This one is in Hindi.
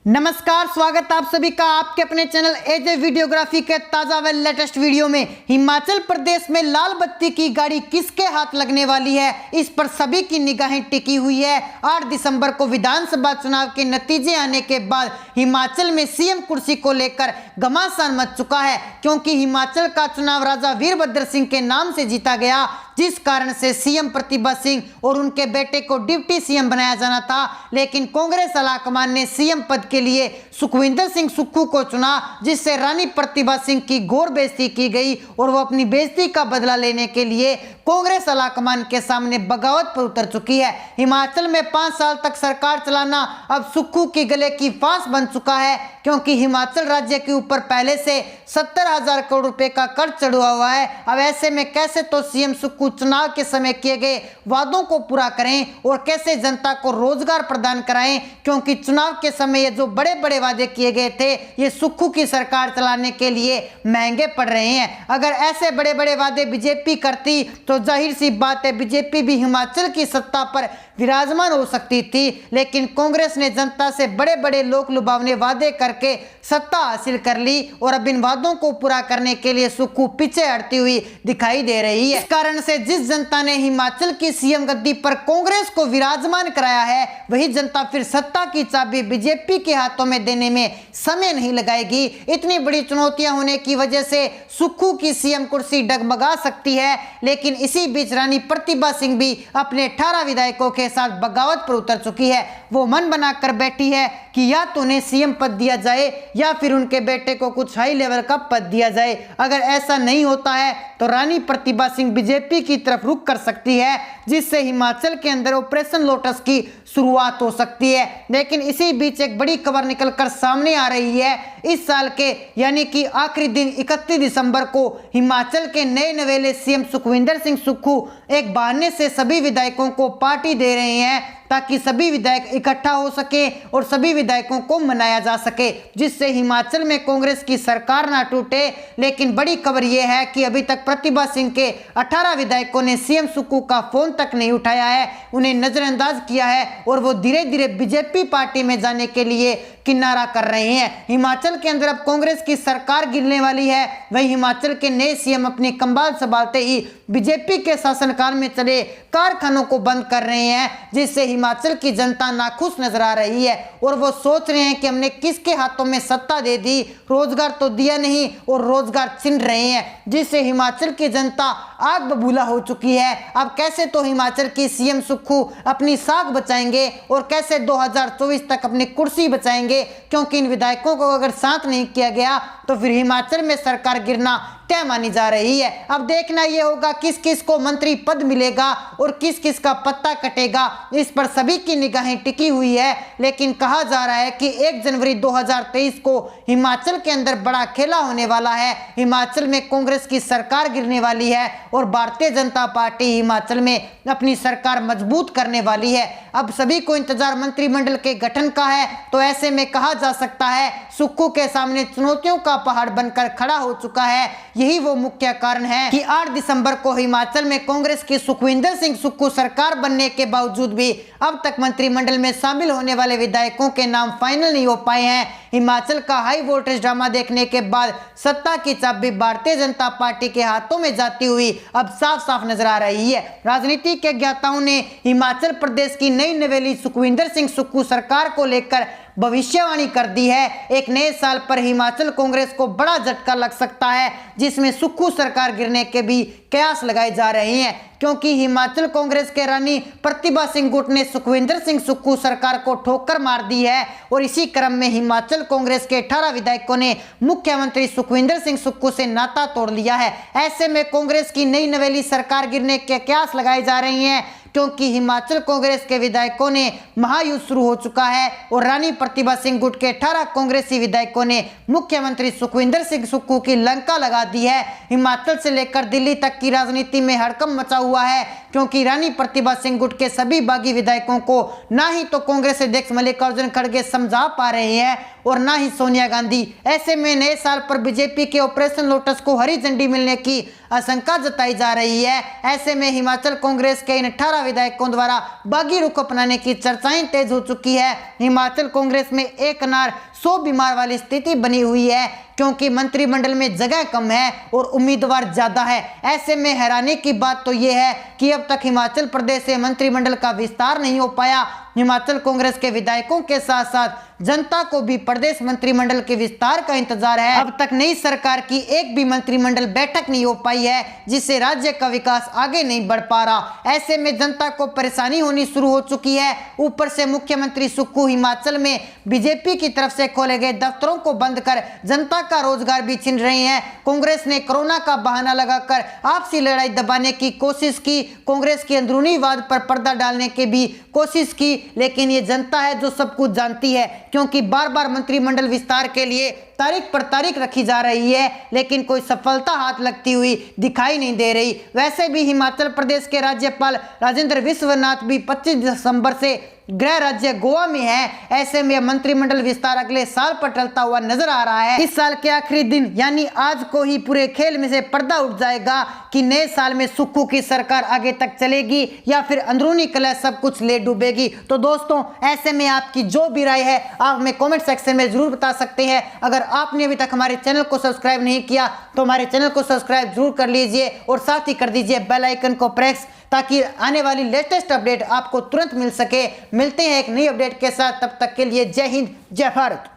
नमस्कार, स्वागत आप सभी का आपके अपने चैनल एजे वीडियोग्राफी के ताजा व लेटेस्ट वीडियो में। हिमाचल प्रदेश में लाल बत्ती की गाड़ी किसके हाथ लगने वाली है, इस पर सभी की निगाहें टिकी हुई है। 8 दिसंबर को विधानसभा चुनाव के नतीजे आने के बाद हिमाचल में सीएम कुर्सी को लेकर घमासान मच चुका है, क्योंकि हिमाचल का चुनाव राजा वीरभद्र सिंह के नाम से जीता गया, जिस कारण से सीएम प्रतिभा सिंह और उनके बेटे को डिप्टी सीएम बनाया जाना था। लेकिन कांग्रेस आलाकमान ने सीएम पद के लिए सुखविंदर सिंह सुक्खू को चुना, जिससे रानी प्रतिभा सिंह की घोर बेइज्जती की गई और वो अपनी बेइज्जती का बदला लेने के लिए कांग्रेस आलाकमान के सामने बगावत पर उतर चुकी है। हिमाचल में 5 साल तक सरकार चलाना अब सुक्खू के गले की फांस बन चुका है, क्योंकि हिमाचल राज्य के ऊपर पहले से 70,000 करोड़ रुपए का कर्ज चढ़ा हुआ है। अब ऐसे में कैसे तो सीएम सुक्खू चुनाव के समय किए गए वादों को पूरा करें और कैसे जनता को रोजगार प्रदान कराएं, क्योंकि चुनाव के समय ये जो बड़े बड़े वादे किए गए थे ये सुक्खू की सरकार चलाने के लिए महंगे पड़ रहे हैं। अगर ऐसे बड़े बड़े वादे बीजेपी करती तो जाहिर सी बात है बीजेपी भी हिमाचल की सत्ता पर विराजमान हो सकती थी, लेकिन कांग्रेस ने जनता से बड़े बड़े लोक लुभावने वादे करके सत्ता हासिल कर ली और अब इन वादों को पूरा करने के लिए सुक्खू पीछे हटती हुई दिखाई दे रही है। इस कारण से जिस जनता ने हिमाचल की सीएम गद्दी पर कांग्रेस को विराजमान कराया है, वही जनता फिर सत्ता की चाबी बीजेपी के हाथों में देने में समय नहीं लगाएगी। इतनी बड़ी चुनौतियां होने की वजह से सुक्खू की सीएम कुर्सी डगमगा सकती है, लेकिन इसी बीच रानी प्रतिभा सिंह भी अपने 18 विधायकों के साथ बगावत पर उतर चुकी है। वो मन बनाकर बैठी है कि या तो उन्हें सीएम पद दिया जाए या फिर उनके बेटे को कुछ हाई लेवल का पद दिया जाए। अगर ऐसा नहीं होता है तो रानी प्रतिभा सिंह बीजेपी की तरफ रुख कर सकती है, जिससे हिमाचल के अंदर ऑपरेशन लोटस की शुरुआत हो सकती है। लेकिन इसी बीच एक बड़ी खबर निकलकर सामने आ रही है। इस साल के यानी कि आखिरी दिन 31 दिसंबर को हिमाचल के नए नवेले सीएम सुखविंदर सिंह सुक्खू एक बहाने से सभी विधायकों को पार्टी दे रहे हैं, ताकि सभी विधायक इकट्ठा हो सके और सभी विधायकों को मनाया जा सके, जिससे हिमाचल में कांग्रेस की सरकार ना टूटे। लेकिन बड़ी खबर यह है कि अभी तक प्रतिभा सिंह के 18 विधायकों ने सीएम सुक्खू का फोन तक नहीं उठाया है, उन्हें नजरअंदाज किया है और वो धीरे धीरे बीजेपी पार्टी में जाने के लिए किनारा कर रहे हैं। हिमाचल के अंदर अब कांग्रेस की सरकार गिरने वाली है, वही हिमाचल के नए सीएम अपनी कंबाल संभालते ही बीजेपी के शासनकाल में चले कारखानों को बंद कर रहे हैं, जिससे हिमाचल की जनता नाखुश नजर आ रही है और वो सोच रहे हैं कि हमने किसके हाथों में सत्ता दे दी, रोजगार तो दिया नहीं और रोजगार छीन रहे हैं, जिससे हिमाचल की जनता आग बबूला हो चुकी है। अब कैसे तो हिमाचल की सीएम सुक्खू अपनी साख बचाएंगे और कैसे 2024 तक अपनी कुर्सी बचाएंगे, क्योंकि इन विधायकों को अगर साथ नहीं किया गया तो फिर हिमाचल में सरकार गिरना तय मानी जा रही है। अब देखना यह होगा किस किस को मंत्री पद मिलेगा और किस किस का पत्ता कटेगा, इस पर सभी की निगाहें टिकी हुई है। लेकिन कहा जा रहा है कि 1 जनवरी 2023 को हिमाचल के अंदर बड़ा खेला होने वाला है। हिमाचल में कांग्रेस की सरकार गिरने वाली है और भारतीय जनता पार्टी हिमाचल में अपनी सरकार मजबूत करने वाली है। अब सभी को इंतजार मंत्रिमंडल के गठन का है, तो ऐसे में कहा जा सकता है सुक्खू के सामने चुनौतियों का पहाड़ बनकर खड़ा हो चुका है। यही वो मुख्य कारण है कि 8 दिसंबर को हिमाचल में कांग्रेस की सुखविंदर सिंह सुक्खू सरकार बनने के बावजूद भी अब तक मंत्रिमंडल में शामिल होने वाले विधायकों के नाम फाइनल नहीं हो पाए हैं। हिमाचल का हाई वोल्टेज ड्रामा देखने के बाद सत्ता की चाबी भारतीय जनता पार्टी के हाथों में जाती हुई अब साफ साफ नजर आ रही है। राजनीति के ज्ञाताओं ने हिमाचल प्रदेश की नई नवेली सुखविंदर सिंह सुक्खू सरकार को लेकर भविष्यवाणी कर दी है। एक नए साल पर हिमाचल कांग्रेस को बड़ा झटका लग सकता है, जिसमें सुक्खू सरकार गिरने के भी कयास लगाए जा रहे हैं, क्योंकि हिमाचल कांग्रेस के रानी प्रतिभा सिंह गुट ने सुखविंदर सिंह सुक्खू सरकार को ठोकर मार दी है और इसी क्रम में हिमाचल कांग्रेस के 18 विधायकों ने मुख्यमंत्री सुखविंदर सिंह सुक्खू से नाता तोड़ लिया है। ऐसे में कांग्रेस की नई नवेली सरकार गिरने के कयास लगाए जा रही हैं, क्योंकि हिमाचल कांग्रेस के विधायकों ने महायुद्ध शुरू हो चुका है और रानी प्रतिभा सिंह गुट के 18 कांग्रेसी विधायकों ने मुख्यमंत्री सुखविंदर सिंह सुक्खू की लंका लगा दी है। हिमाचल से लेकर दिल्ली तक की राजनीति में हड़कंप मचा हुआ है, क्योंकि रानी प्रतिभा सिंह गुट के सभी बागी विधायकों को ना ही तो कांग्रेस अध्यक्ष मल्लिकार्जुन खड़गे समझा पा रहे हैं और ना ही सोनिया गांधी। ऐसे में नए साल पर बीजेपी के ऑपरेशन लोटस को हरी झंडी मिलने की आशंका जताई जा रही है। ऐसे में हिमाचल कांग्रेस के इन 18 विधायकों द्वारा बागी रुख अपनाने की चर्चाएं तेज हो चुकी है। हिमाचल कांग्रेस में एक नार 100 बीमार वाली स्थिति बनी हुई है, क्योंकि मंत्रिमंडल में जगह कम है और उम्मीदवार ज्यादा है। ऐसे में हैरानी की बात तो यह है कि अब तक हिमाचल प्रदेश से मंत्रिमंडल का विस्तार नहीं हो पाया। हिमाचल कांग्रेस के विधायकों के साथ साथ जनता को भी प्रदेश मंत्रिमंडल के विस्तार का इंतजार है। अब तक नई सरकार की एक भी मंत्रिमंडल बैठक नहीं हो पाई है, जिससे राज्य का विकास आगे नहीं बढ़ पा रहा। ऐसे में जनता को परेशानी होनी शुरू हो चुकी है। ऊपर से मुख्यमंत्री सुक्खू हिमाचल में बीजेपी की तरफ से खोले गए दफ्तरों को बंद कर जनता का रोजगार भी छीन रहे हैं। कांग्रेस ने कोरोना का बहाना लगाकर आपसी लड़ाई दबाने की कोशिश की, कांग्रेस की अंदरूनी वाद पर पर्दा डालने की भी कोशिश की, लेकिन ये जनता है जो सब कुछ जानती है, क्योंकि बार बार मंत्रिमंडल विस्तार के लिए तारीख पर तारीख रखी जा रही है, लेकिन कोई सफलता हाथ लगती हुई दिखाई नहीं दे रही। वैसे भी हिमाचल प्रदेश के राज्यपाल राजेंद्र विश्वनाथ भी 25 दिसंबर से गृह राज्य गोवा में है। ऐसे में मंत्रिमंडल विस्तार अगले साल पर टलता हुआ नजर आ रहा है। इस साल के आखिरी दिन यानी आज को ही पूरे खेल में से पर्दा उठ जाएगा कि नए साल में सुक्खू की सरकार आगे तक चलेगी या फिर अंदरूनी कलह सब कुछ ले डूबेगी। तो दोस्तों, ऐसे में आपकी जो भी राय है आप हमें कमेंट सेक्शन में जरूर बता सकते हैं। अगर आपने अभी तक हमारे चैनल को सब्सक्राइब नहीं किया तो हमारे चैनल को सब्सक्राइब जरूर कर लीजिए और साथ ही कर दीजिए बेल आइकन को प्रेस, ताकि आने वाली लेटेस्ट अपडेट आपको तुरंत मिल सके। मिलते हैं एक नई अपडेट के साथ, तब तक के लिए जय हिंद, जय भारत।